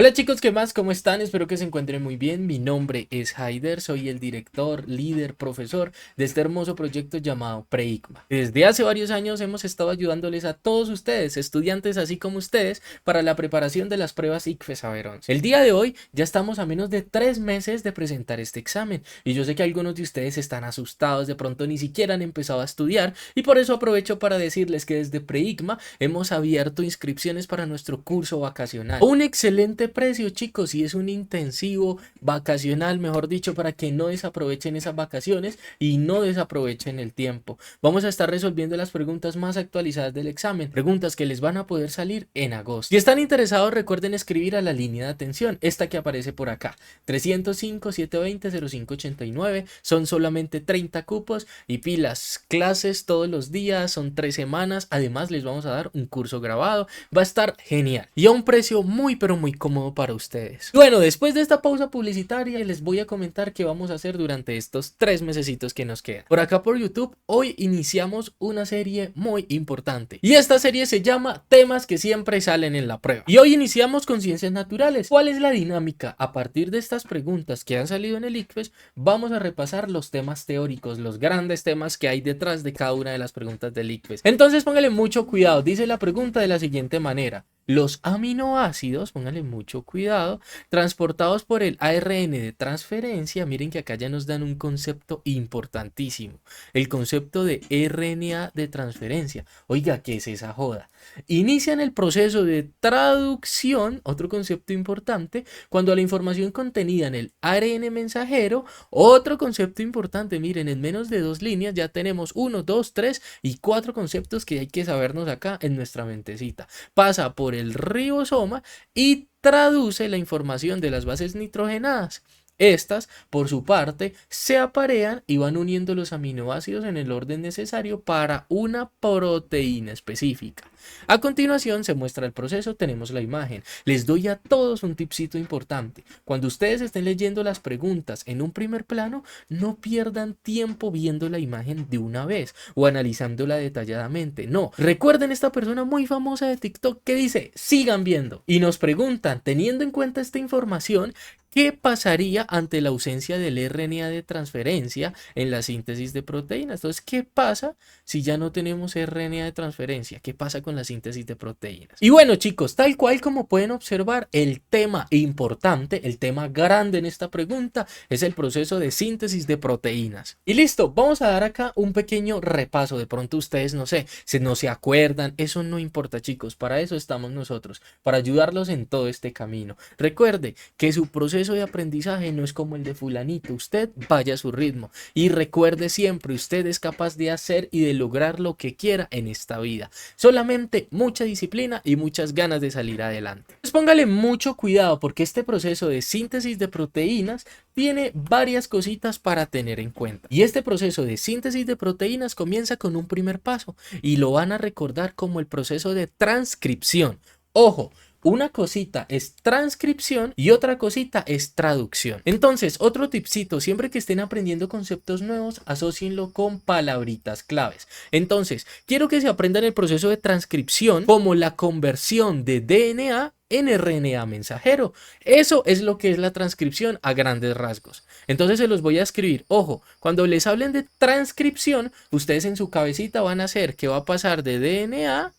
Hola chicos, ¿qué más? ¿Cómo están? Espero que se encuentren muy bien. Mi nombre es Haider, soy el director, líder, profesor de este hermoso proyecto llamado Preigma. Desde hace varios años hemos estado ayudándoles a todos ustedes, estudiantes así como ustedes, para la preparación de las pruebas ICFES Saber 11. El día de hoy ya estamos a menos de 3 meses de presentar este examen y yo sé que algunos de ustedes están asustados, de pronto ni siquiera han empezado a estudiar y por eso aprovecho para decirles que desde Preigma hemos abierto inscripciones para nuestro curso vacacional. Un excelente precio, chicos, y es un intensivo vacacional, mejor dicho, para que no desaprovechen esas vacaciones y no desaprovechen el tiempo. Vamos a estar resolviendo las preguntas más actualizadas del examen, preguntas que les van a poder salir en agosto. Si están interesados, recuerden escribir a la línea de atención, esta que aparece por acá, 305-720-0589, son solamente 30 cupos y pilas, clases todos los días, son 3 semanas, además les vamos a dar un curso grabado, va a estar genial y a un precio muy pero muy cómodo para ustedes. Bueno, después de esta pausa publicitaria les voy a comentar qué vamos a hacer durante estos 3 mesecitos que nos quedan. Por acá por YouTube hoy iniciamos una serie muy importante y esta serie se llama Temas que siempre salen en la prueba. Y hoy iniciamos con ciencias naturales. ¿Cuál es la dinámica? A partir de estas preguntas que han salido en el ICFES vamos a repasar los temas teóricos, los grandes temas que hay detrás de cada una de las preguntas del ICFES. Entonces póngale mucho cuidado, dice la pregunta de la siguiente manera: los aminoácidos, pónganle mucho cuidado, transportados por el ARN de transferencia, miren que acá ya nos dan un concepto importantísimo, el concepto de RNA de transferencia. Oiga, ¿qué es esa joda? Inician el proceso de traducción, otro concepto importante, cuando la información contenida en el ARN mensajero, otro concepto importante, miren, en menos de 2 líneas ya tenemos 1, 2, 3 y 4 conceptos que hay que sabernos acá en nuestra mentecita. Pasa por el ribosoma y traduce la información de las bases nitrogenadas. Estas, por su parte, se aparean y van uniendo los aminoácidos en el orden necesario para una proteína específica. A continuación se muestra el proceso, tenemos la imagen. Les doy a todos un tipcito importante. Cuando ustedes estén leyendo las preguntas en un primer plano, no pierdan tiempo viendo la imagen de una vez o analizándola detalladamente. No, recuerden esta persona muy famosa de TikTok que dice, sigan viendo. Y nos preguntan, teniendo en cuenta esta información, ¿qué pasaría ante la ausencia del RNA de transferencia en la síntesis de proteínas? Entonces, ¿qué pasa si ya no tenemos RNA de transferencia? ¿Qué pasa con la síntesis de proteínas? Y bueno, chicos, tal cual como pueden observar, el tema importante, el tema grande en esta pregunta es el proceso de síntesis de proteínas. Y listo, vamos a dar acá un pequeño repaso. De pronto ustedes, no sé, no se acuerdan, eso no importa, chicos, para eso estamos nosotros, para ayudarlos en todo este camino. Recuerde que su proceso de aprendizaje no es como el de fulanito, usted vaya a su ritmo y recuerde siempre, usted es capaz de hacer y de lograr lo que quiera en esta vida, solamente mucha disciplina y muchas ganas de salir adelante. Pues póngale mucho cuidado porque este proceso de síntesis de proteínas tiene varias cositas para tener en cuenta y este proceso de síntesis de proteínas comienza con un primer paso y lo van a recordar como el proceso de transcripción. Ojo, una cosita es transcripción y otra cosita es traducción. Entonces, otro tipcito, siempre que estén aprendiendo conceptos nuevos, asócienlo con palabritas claves. Entonces, quiero que se aprendan el proceso de transcripción como la conversión de DNA en RNA mensajero. Eso es lo que es la transcripción a grandes rasgos. Entonces se los voy a escribir. Ojo, cuando les hablen de transcripción, ustedes en su cabecita van a hacer que va a pasar de DNA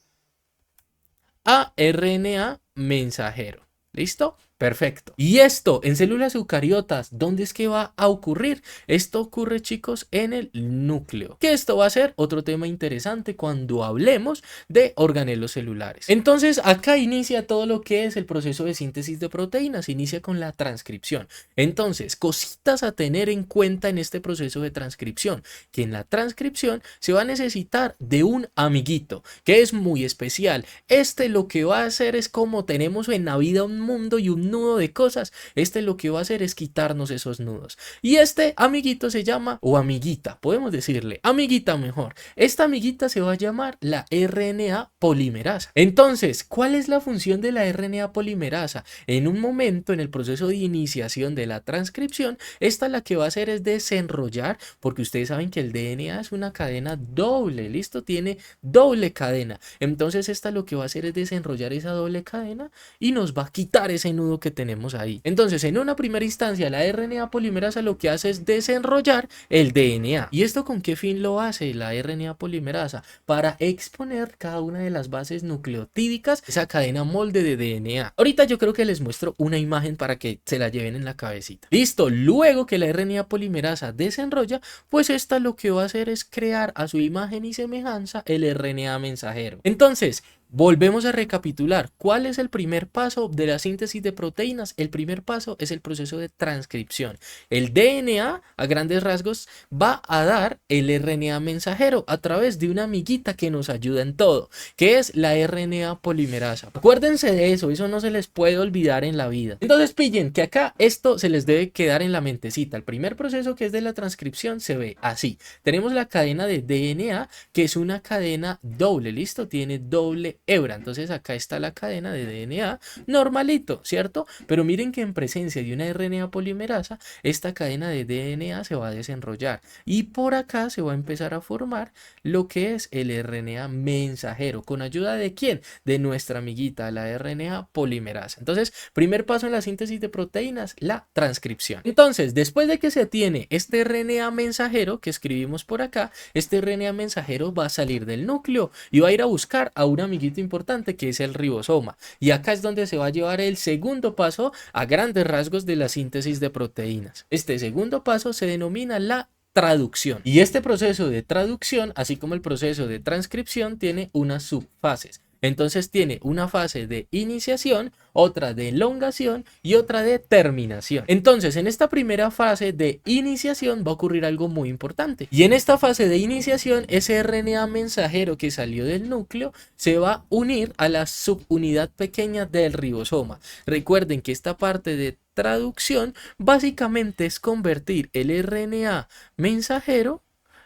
a RNA mensajero. ¿Listo? Perfecto. Y esto en células eucariotas, ¿dónde es que va a ocurrir? Esto ocurre, chicos, en el núcleo. Que esto va a ser otro tema interesante cuando hablemos de organelos celulares. Entonces, acá inicia todo lo que es el proceso de síntesis de proteínas. Inicia con la transcripción. Entonces, cositas a tener en cuenta en este proceso de transcripción. Que en la transcripción se va a necesitar de un amiguito, que es muy especial. Este lo que va a hacer es como tenemos en la vida un mundo y un nudo de cosas, este lo que va a hacer es quitarnos esos nudos y este amiguito se llama, o amiguita, podemos decirle amiguita mejor, esta amiguita se va a llamar la RNA polimerasa. Entonces, ¿cuál es la función de la RNA polimerasa? En un momento en el proceso de iniciación de la transcripción, esta la que va a hacer es desenrollar, porque ustedes saben que el DNA es una cadena doble, listo, tiene doble cadena, entonces esta lo que va a hacer es desenrollar esa doble cadena y nos va a quitar ese nudo lo que tenemos ahí. Entonces, en una primera instancia, la RNA polimerasa lo que hace es desenrollar el DNA. ¿Y esto con qué fin lo hace la RNA polimerasa? Para exponer cada una de las bases nucleotídicas, esa cadena molde de DNA. Ahorita yo creo que les muestro una imagen para que se la lleven en la cabecita. Listo, luego que la RNA polimerasa desenrolla, pues esta lo que va a hacer es crear a su imagen y semejanza el RNA mensajero. Entonces, volvemos a recapitular. ¿Cuál es el primer paso de la síntesis de proteínas? El primer paso es el proceso de transcripción. El DNA, a grandes rasgos, va a dar el RNA mensajero a través de una amiguita que nos ayuda en todo, que es la RNA polimerasa. Acuérdense de eso no se les puede olvidar en la vida. Entonces pillen que acá esto se les debe quedar en la mentecita. El primer proceso, que es de la transcripción, se ve así. Tenemos la cadena de DNA, que es una cadena doble, ¿listo? Tiene doble hebra. Entonces acá está la cadena de DNA normalito, ¿cierto? Pero miren que en presencia de una RNA polimerasa, esta cadena de DNA se va a desenrollar y por acá se va a empezar a formar lo que es el RNA mensajero. ¿Con ayuda de quién? De nuestra amiguita, la RNA polimerasa. Entonces, primer paso en la síntesis de proteínas, la transcripción. Entonces, después de que se tiene este RNA mensajero que escribimos por acá, este RNA mensajero va a salir del núcleo y va a ir a buscar a una amiguita importante, que es el ribosoma, y acá es donde se va a llevar el segundo paso a grandes rasgos de la síntesis de proteínas. Este segundo paso se denomina la traducción, y este proceso de traducción, así como el proceso de transcripción, tiene unas subfases. Entonces tiene una fase de iniciación, otra de elongación y otra de terminación. Entonces, en esta primera fase de iniciación va a ocurrir algo muy importante. Y en esta fase de iniciación, ese RNA mensajero que salió del núcleo se va a unir a la subunidad pequeña del ribosoma. Recuerden que esta parte de traducción básicamente es convertir el RNA mensajero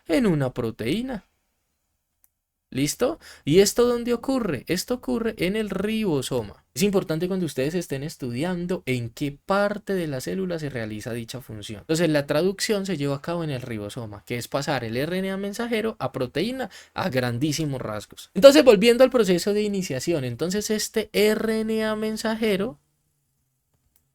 en una proteína. ¿Listo? ¿Y esto dónde ocurre? Esto ocurre en el ribosoma. Es importante cuando ustedes estén estudiando en qué parte de la célula se realiza dicha función. Entonces, la traducción se lleva a cabo en el ribosoma, que es pasar el RNA mensajero a proteína a grandísimos rasgos. Entonces, volviendo al proceso de iniciación, entonces este RNA mensajero,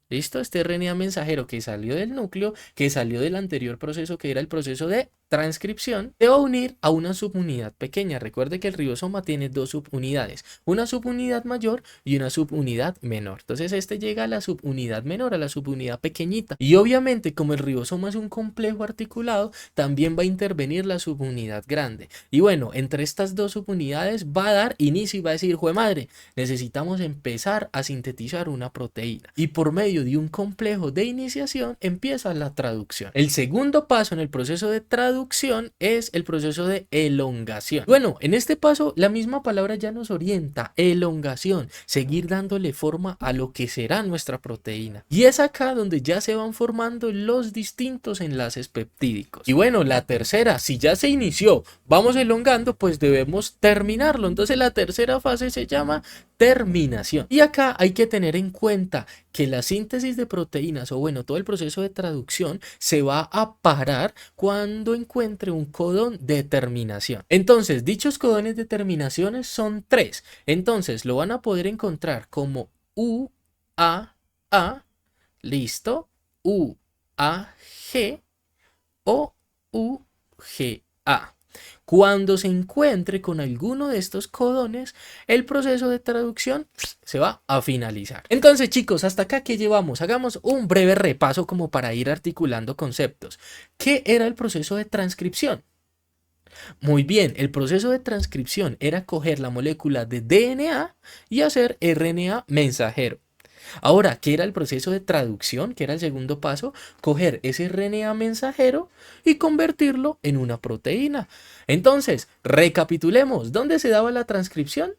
¿listo? Este RNA mensajero que salió del núcleo, que salió del anterior proceso, que era el proceso de transcripción, se va a unir a una subunidad pequeña. Recuerde que el ribosoma tiene dos subunidades, una subunidad mayor y una subunidad menor. Entonces este llega a la subunidad menor, a la subunidad pequeñita, y obviamente como el ribosoma es un complejo articulado, también va a intervenir la subunidad grande. Y bueno, entre estas dos subunidades va a dar inicio y va a decir: ¡jue madre! Necesitamos empezar a sintetizar una proteína, y por medio de un complejo de iniciación empieza la traducción. El segundo paso en el proceso de traducción es el proceso de elongación. Bueno, en este paso la misma palabra ya nos orienta: elongación, seguir dándole forma a lo que será nuestra proteína. Y es acá donde ya se van formando los distintos enlaces peptídicos. Y bueno, la tercera, si ya se inició, vamos elongando, pues debemos terminarlo. Entonces la tercera fase se llama terminación. Y acá hay que tener en cuenta que la síntesis de proteínas, o bueno, todo el proceso de traducción, se va a parar cuando encuentre un codón de terminación. Entonces, dichos codones de terminaciones son 3. Entonces, lo van a poder encontrar como UAA, listo, UAG o UGA. Cuando se encuentre con alguno de estos codones, el proceso de traducción se va a finalizar. Entonces, chicos, hasta acá ¿qué llevamos? Hagamos un breve repaso como para ir articulando conceptos. ¿Qué era el proceso de transcripción? Muy bien, el proceso de transcripción era coger la molécula de DNA y hacer RNA mensajero. Ahora, ¿qué era el proceso de traducción? ¿Qué era el segundo paso? Coger ese RNA mensajero y convertirlo en una proteína. Entonces, recapitulemos. ¿Dónde se daba la transcripción?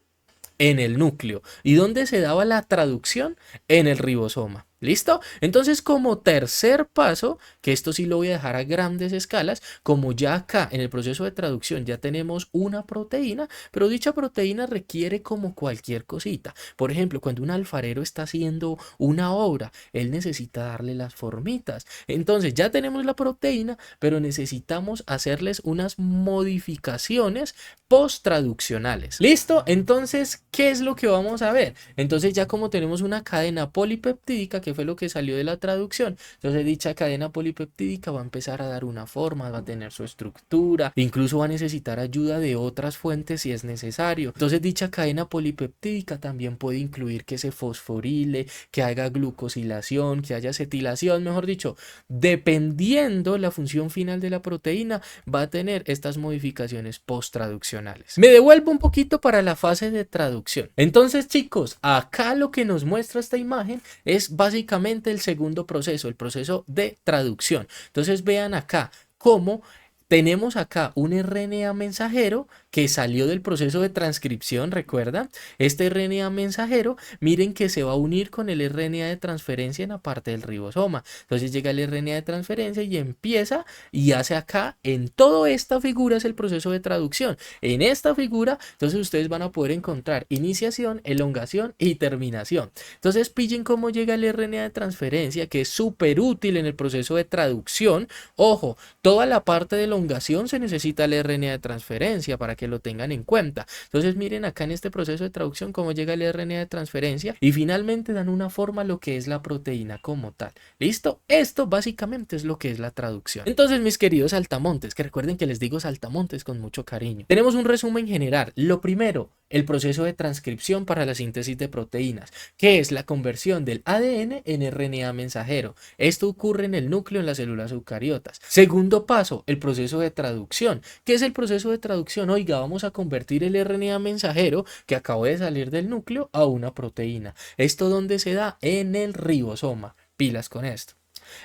En el núcleo. ¿Y dónde se daba la traducción? En el ribosoma. ¿Listo? Entonces, como tercer paso, que esto sí lo voy a dejar a grandes escalas, como ya acá en el proceso de traducción ya tenemos una proteína, pero dicha proteína requiere como cualquier cosita. Por ejemplo, cuando un alfarero está haciendo una obra, él necesita darle las formitas. Entonces, ya tenemos la proteína, pero necesitamos hacerles unas modificaciones post-traduccionales. ¿Listo? Entonces, ¿qué es lo que vamos a ver? Entonces, ya como tenemos una cadena polipeptídica, que fue lo que salió de la traducción, entonces dicha cadena polipeptídica va a empezar a dar una forma, va a tener su estructura, incluso va a necesitar ayuda de otras fuentes si es necesario. Entonces, dicha cadena polipeptídica también puede incluir que se fosforile, que haga glucosilación, que haya acetilación, mejor dicho, dependiendo la función final de la proteína, va a tener estas modificaciones post-traduccionales. Me devuelvo un poquito para la fase de traducción. Entonces, chicos, acá lo que nos muestra esta imagen es básicamente el segundo proceso, el proceso de traducción. Entonces, vean acá cómo tenemos acá un RNA mensajero que salió del proceso de transcripción, ¿recuerdan? Este RNA mensajero, miren que se va a unir con el RNA de transferencia en la parte del ribosoma. Entonces llega el RNA de transferencia y empieza y hace acá, en toda esta figura es el proceso de traducción. En esta figura, entonces ustedes van a poder encontrar iniciación, elongación y terminación. Entonces pillen cómo llega el RNA de transferencia, que es súper útil en el proceso de traducción. Ojo, toda la parte de elongación se necesita el RNA de transferencia para que lo tengan en cuenta. Entonces miren acá en este proceso de traducción cómo llega el RNA de transferencia y finalmente dan una forma a lo que es la proteína como tal. ¿Listo? Esto básicamente es lo que es la traducción. Entonces, mis queridos saltamontes, que recuerden que les digo saltamontes con mucho cariño, tenemos un resumen general. Lo primero, el proceso de transcripción para la síntesis de proteínas, que es la conversión del ADN en RNA mensajero. Esto ocurre en el núcleo en las células eucariotas. Segundo paso, el proceso de traducción. ¿Qué es el proceso de traducción? Oiga, vamos a convertir el RNA mensajero que acabó de salir del núcleo a una proteína. ¿Esto dónde se da? En el ribosoma. Pilas con esto.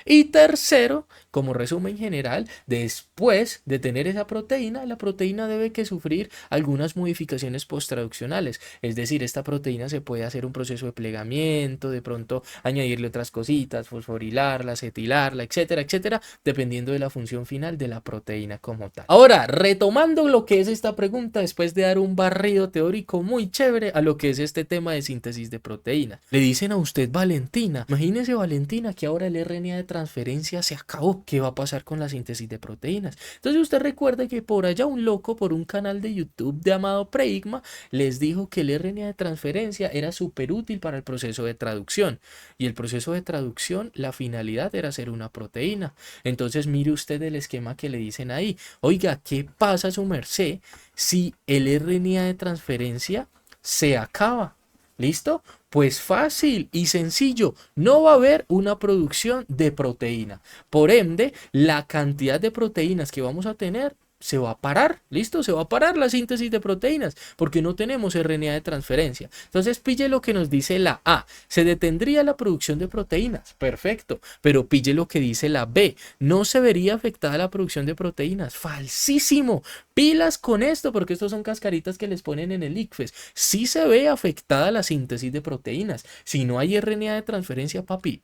Y tercero, como resumen general, después de tener esa proteína, la proteína debe que sufrir algunas modificaciones posttraduccionales. Es decir, esta proteína se puede hacer un proceso de plegamiento, de pronto añadirle otras cositas, fosforilarla, acetilarla, etcétera, etcétera, dependiendo de la función final de la proteína como tal. Ahora, retomando lo que es esta pregunta, después de dar un barrido teórico muy chévere a lo que es este tema de síntesis de proteínas. Le dicen a usted Valentina, imagínese Valentina que ahora el RNA de transferencia se acabó. ¿Qué va a pasar con la síntesis de proteínas? Entonces usted recuerda que por allá un loco por un canal de YouTube llamado Preigma les dijo que el RNA de transferencia era súper útil para el proceso de traducción. Y el proceso de traducción, la finalidad era hacer una proteína. Entonces mire usted el esquema que le dicen ahí. Oiga, ¿qué pasa, su merced, si el RNA de transferencia se acaba? ¿Listo? Pues fácil y sencillo, no va a haber una producción de proteína. Por ende, la cantidad de proteínas que vamos a tener se va a parar, ¿listo? Se va a parar la síntesis de proteínas porque no tenemos RNA de transferencia. Entonces pille lo que nos dice la A, se detendría la producción de proteínas, perfecto, pero pille lo que dice la B, no se vería afectada la producción de proteínas, falsísimo, pilas con esto porque estos son cascaritas que les ponen en el ICFES, sí se ve afectada la síntesis de proteínas, si no hay RNA de transferencia, papi,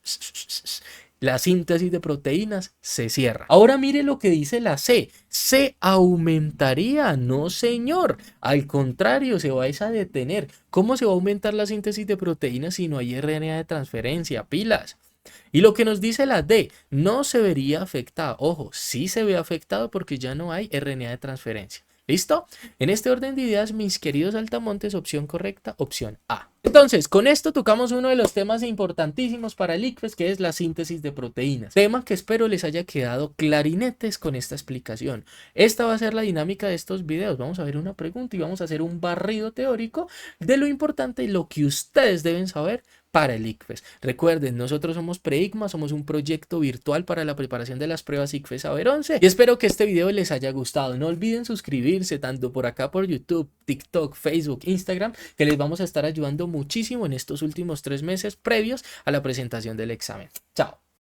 la síntesis de proteínas se cierra. Ahora mire lo que dice la C. Se aumentaría, no señor. Al contrario, se va a detener. ¿Cómo se va a aumentar la síntesis de proteínas si no hay RNA de transferencia? Pilas. Y lo que nos dice la D, no se vería afectado. Ojo, sí se ve afectado porque ya no hay RNA de transferencia. ¿Listo? En este orden de ideas, mis queridos saltamontes, opción correcta, opción A. Entonces, con esto tocamos uno de los temas importantísimos para el ICFES, que es la síntesis de proteínas. Tema que espero les haya quedado clarinetes con esta explicación. Esta va a ser la dinámica de estos videos. Vamos a ver una pregunta y vamos a hacer un barrido teórico de lo importante y lo que ustedes deben saber para el ICFES. Recuerden, nosotros somos Preigma, somos un proyecto virtual para la preparación de las pruebas ICFES Saber 11 y espero que este video les haya gustado. No olviden suscribirse tanto por acá por YouTube, TikTok, Facebook, Instagram, que les vamos a estar ayudando muchísimo en estos últimos 3 meses previos a la presentación del examen. Chao.